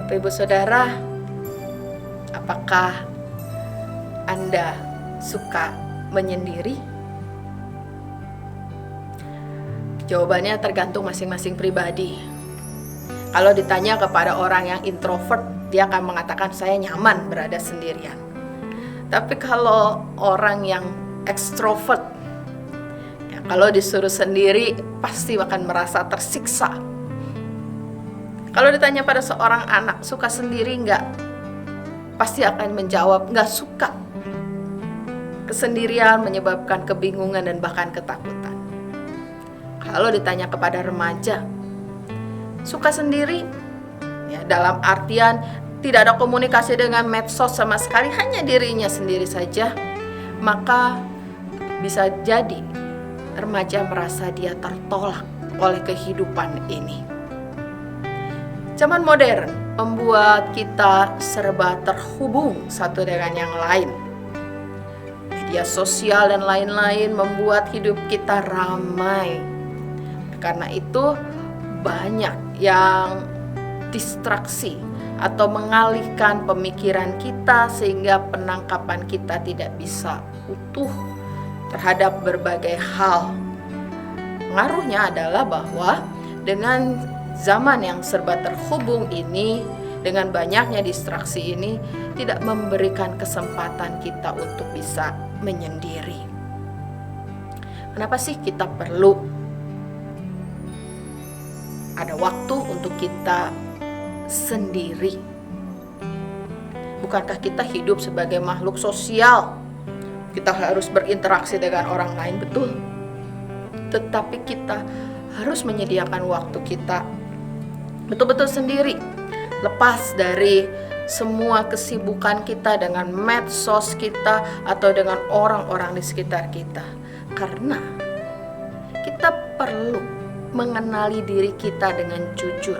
Bapak Ibu Saudara, apakah Anda suka menyendiri? Jawabannya tergantung masing-masing pribadi. Kalau ditanya kepada orang yang introvert, dia akan mengatakan saya nyaman berada sendirian. Tapi kalau orang yang ekstrovert, ya, kalau disuruh sendiri pasti akan merasa tersiksa. Kalau ditanya pada seorang anak, suka sendiri enggak? Pasti akan menjawab, enggak suka. Kesendirian menyebabkan kebingungan dan bahkan ketakutan. Kalau ditanya kepada remaja, suka sendiri? Ya, dalam artian tidak ada komunikasi dengan medsos sama sekali, hanya dirinya sendiri saja. Maka bisa jadi remaja merasa dia tertolak oleh kehidupan ini. Zaman modern membuat kita serba terhubung satu dengan yang lain. Media sosial dan lain-lain membuat hidup kita ramai. Karena itu banyak yang distraksi atau mengalihkan pemikiran kita sehingga penangkapan kita tidak bisa utuh terhadap berbagai hal. Pengaruhnya adalah bahwa dengan zaman yang serba terhubung ini, dengan banyaknya distraksi ini, tidak memberikan kesempatan kita untuk bisa menyendiri. Kenapa sih kita perlu ada waktu untuk kita sendiri? Bukankah kita hidup sebagai makhluk sosial? Kita harus berinteraksi dengan orang lain, betul. Tetapi kita harus menyediakan waktu kita betul-betul sendiri, lepas dari semua kesibukan kita dengan medsos kita atau dengan orang-orang di sekitar kita. Karena kita perlu mengenali diri kita dengan jujur.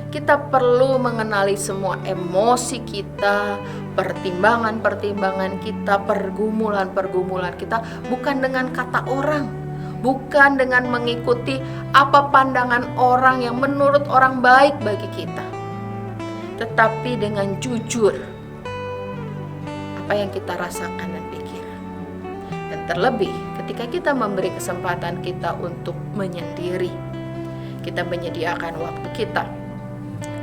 Kita perlu mengenali semua emosi kita, pertimbangan-pertimbangan kita, pergumulan-pergumulan kita, bukan dengan kata orang, bukan dengan mengikuti apa pandangan orang yang menurut orang baik bagi kita, tetapi dengan jujur apa yang kita rasakan dan pikiran. Dan terlebih ketika kita memberi kesempatan kita untuk menyendiri, kita menyediakan waktu kita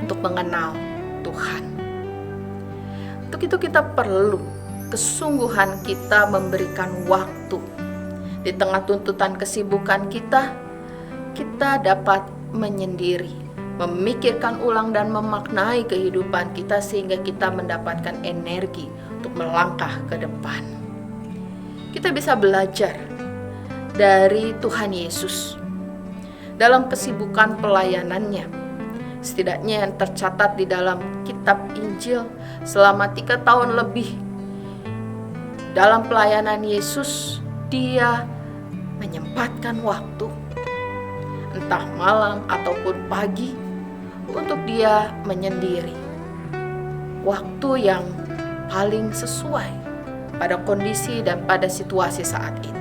untuk mengenal Tuhan. Untuk itu kita perlu kesungguhan kita memberikan waktu. Di tengah tuntutan kesibukan kita dapat menyendiri, memikirkan ulang dan memaknai kehidupan kita sehingga kita mendapatkan energi untuk melangkah ke depan. Kita bisa belajar dari Tuhan Yesus dalam kesibukan pelayanannya. Setidaknya yang tercatat di dalam kitab Injil, selama 3 tahun lebih dalam pelayanan Yesus, dia menyempatkan waktu, entah malam ataupun pagi, untuk dia menyendiri. Waktu yang paling sesuai pada kondisi dan pada situasi saat itu.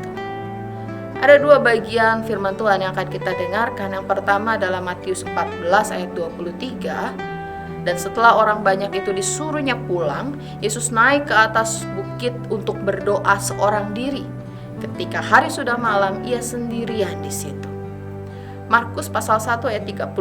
Ada 2 bagian firman Tuhan yang akan kita dengarkan. Yang pertama adalah Matius 14 ayat 23. Dan setelah orang banyak itu disuruhnya pulang, Yesus naik ke atas bukit untuk berdoa seorang diri. Ketika hari sudah malam, ia sendirian di situ. Markus pasal 1 ayat 35,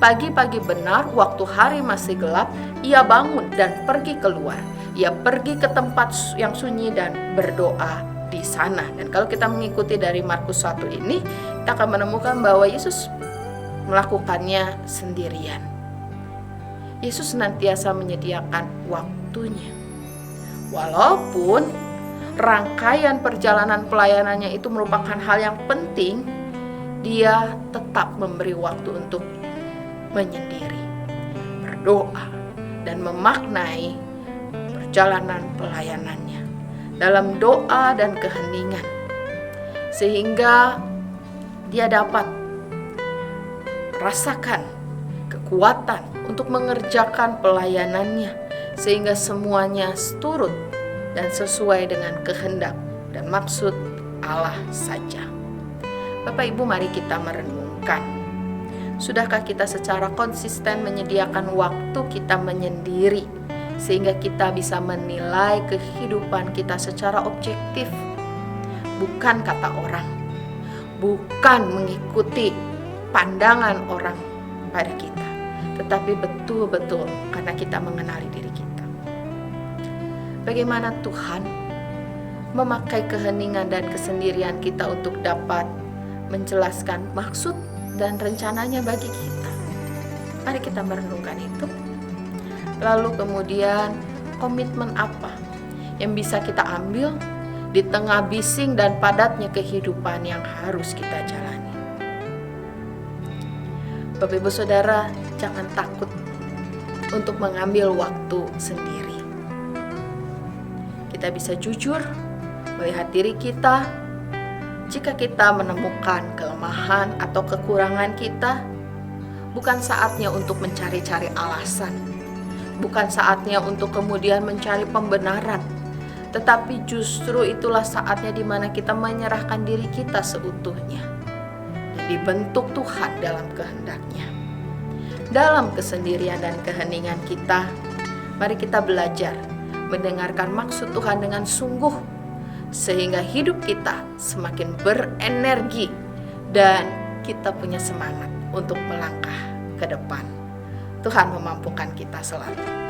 pagi-pagi benar waktu hari masih gelap, ia bangun dan pergi keluar. Ia pergi ke tempat yang sunyi dan berdoa di sana. Dan kalau kita mengikuti dari Markus 1 ini, kita akan menemukan bahwa Yesus melakukannya sendirian. Yesus senantiasa menyediakan waktunya. Walaupun rangkaian perjalanan pelayanannya itu merupakan hal yang penting, dia tetap memberi waktu untuk menyendiri, berdoa, dan memaknai perjalanan pelayanannya dalam doa dan keheningan, sehingga dia dapat rasakan kekuatan untuk mengerjakan pelayanannya, sehingga semuanya turut dan sesuai dengan kehendak dan maksud Allah saja. Bapak Ibu, mari kita merenungkan. Sudahkah kita secara konsisten menyediakan waktu kita menyendiri sehingga kita bisa menilai kehidupan kita secara objektif, bukan kata orang, bukan mengikuti pandangan orang pada kita, tetapi betul-betul karena kita mengenali diri kita. Bagaimana Tuhan memakai keheningan dan kesendirian kita untuk dapat menjelaskan maksud dan rencananya bagi kita. Mari kita merenungkan itu. Lalu kemudian komitmen apa yang bisa kita ambil di tengah bising dan padatnya kehidupan yang harus kita jalani. Bapak Ibu Saudara, jangan takut untuk mengambil waktu sendiri. Kita bisa jujur melihat diri kita. Jika kita menemukan kelemahan atau kekurangan kita, bukan saatnya untuk mencari-cari alasan, bukan saatnya untuk kemudian mencari pembenaran, tetapi justru itulah saatnya di mana kita menyerahkan diri kita seutuhnya dan dibentuk Tuhan dalam kehendaknya. Dalam kesendirian dan keheningan kita, mari kita belajar mendengarkan maksud Tuhan dengan sungguh, sehingga hidup kita semakin berenergi dan kita punya semangat untuk melangkah ke depan. Tuhan memampukan kita selalu.